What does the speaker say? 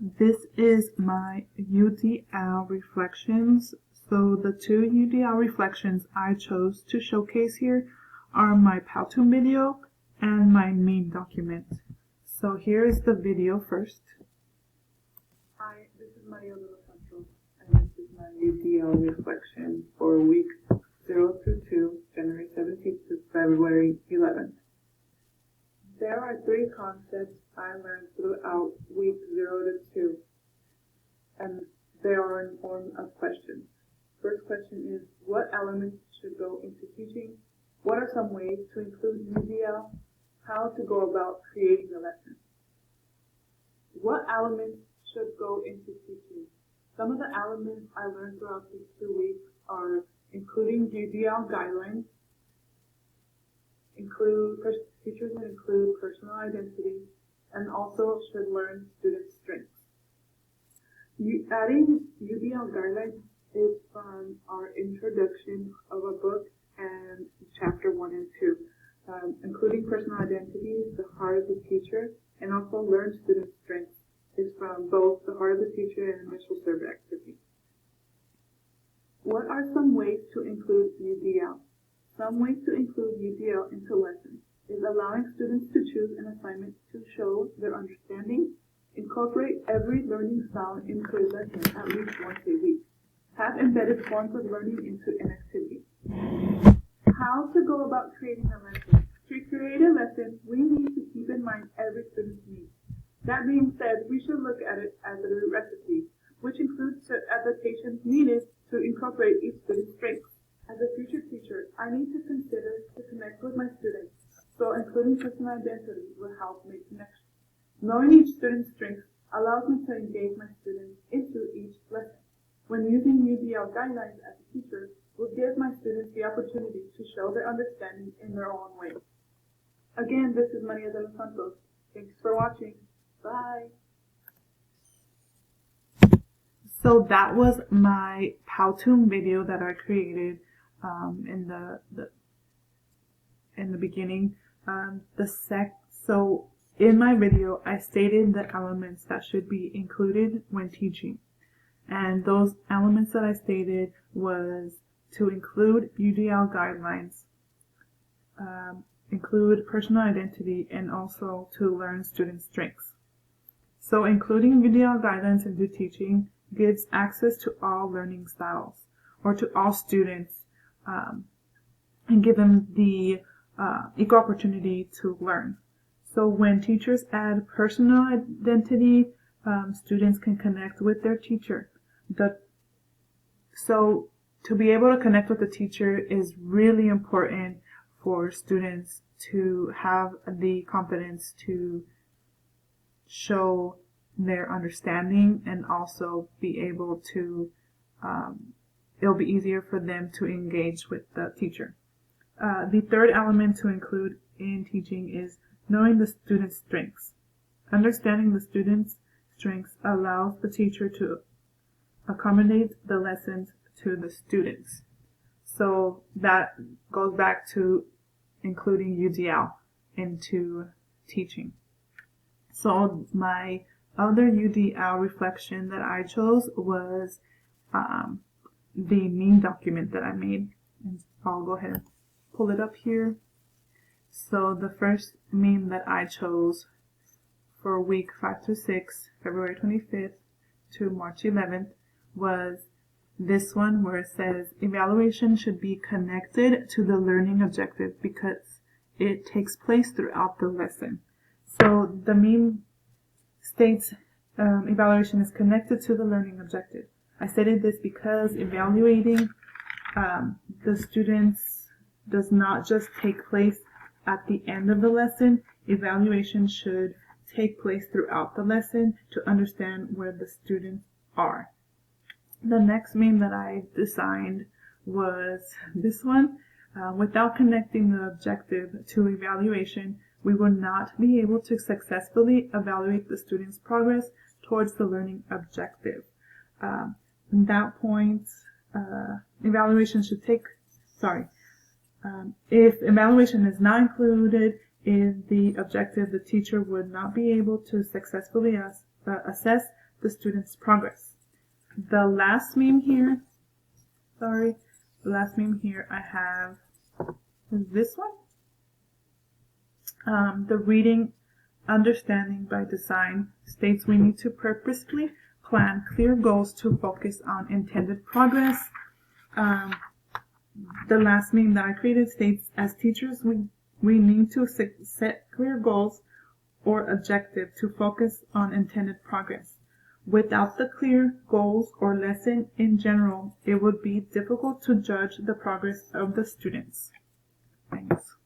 This is my UDL reflections. So the two UDL reflections I chose to showcase here are my Powtoon video and my meme document. So here is the video first. Hi, this is Maria de Santos, and this is my UDL reflection for week 0 through 2, January 17th to February 11th. There are 3 concepts I learned throughout week 0 to 2, and they are in form of questions. First question is, what elements should go into teaching? What are some ways to include UDL? How to go about creating the lesson? What elements should go into teaching? Some of the elements I learned throughout these 2 weeks are including UDL guidelines, teachers should include personal identity, and also should learn student strengths. Adding UDL guidelines is from our introduction of a book and chapter 1 and 2, including personal identity, the heart of the teacher, and also learn student strengths is from both the heart of the teacher and initial survey activity. What are some ways to include UDL? Some ways to include UDL into lessons is allowing students to choose an assignment to show their understanding, incorporate every learning style into a lesson at least once a week, have embedded forms of learning into an activity. How to go about creating a lesson? To create a lesson, we need to keep in mind every student's needs. That being said, we should look at it as a recipe, which includes adaptations needed to incorporate each student's strengths. As a future teacher, I need to consider to connect with my students, so including personal identity will help make connections. Knowing each student's strengths allows me to engage my students into each lesson. When using UDL guidelines as a teacher, will give my students the opportunity to show their understanding in their own way. Again, this is Maria de Santos. Thanks for watching. Bye. So that was my Powtoon video that I created in the beginning. So in my video, I stated the elements that should be included when teaching, and those elements that I stated was to include UDL guidelines, include personal identity, and also to learn student strengths. So including UDL guidelines into teaching gives access to all learning styles, or to all students, and give them the equal opportunity to learn. So when teachers add personal identity, students can connect with their teacher. So to be able to connect with the teacher is really important for students to have the confidence to show their understanding, and also be able to, it'll be easier for them to engage with the teacher. The third element to include in teaching is knowing the student's strengths. Understanding the student's strengths allows the teacher to accommodate the lessons to the students. So that goes back to including UDL into teaching. So my other UDL reflection that I chose was the meme document that I made. And I'll go ahead and pull it up here. So the first meme that I chose for week 5 through 6, February 25th to March 11th, was this one where it says, evaluation should be connected to the learning objective because it takes place throughout the lesson. So the meme states evaluation is connected to the learning objective. I stated this because evaluating the students does not just take place at the end of the lesson. Evaluation should take place throughout the lesson to understand where the students are. The next meme that I designed was this one. Without connecting the objective to evaluation, we will not be able to successfully evaluate the student's progress towards the learning objective. At that point, evaluation should take, if evaluation is not included in the objective, the teacher would not be able to successfully assess the student's progress. The last meme here, the last meme here I have is this one. The reading understanding by design states we need to purposefully plan clear goals to focus on intended progress. The last meme that I created states, as teachers, we need to set clear goals or objective to focus on intended progress. Without the clear goals or lesson in general, it would be difficult to judge the progress of the students. Thanks.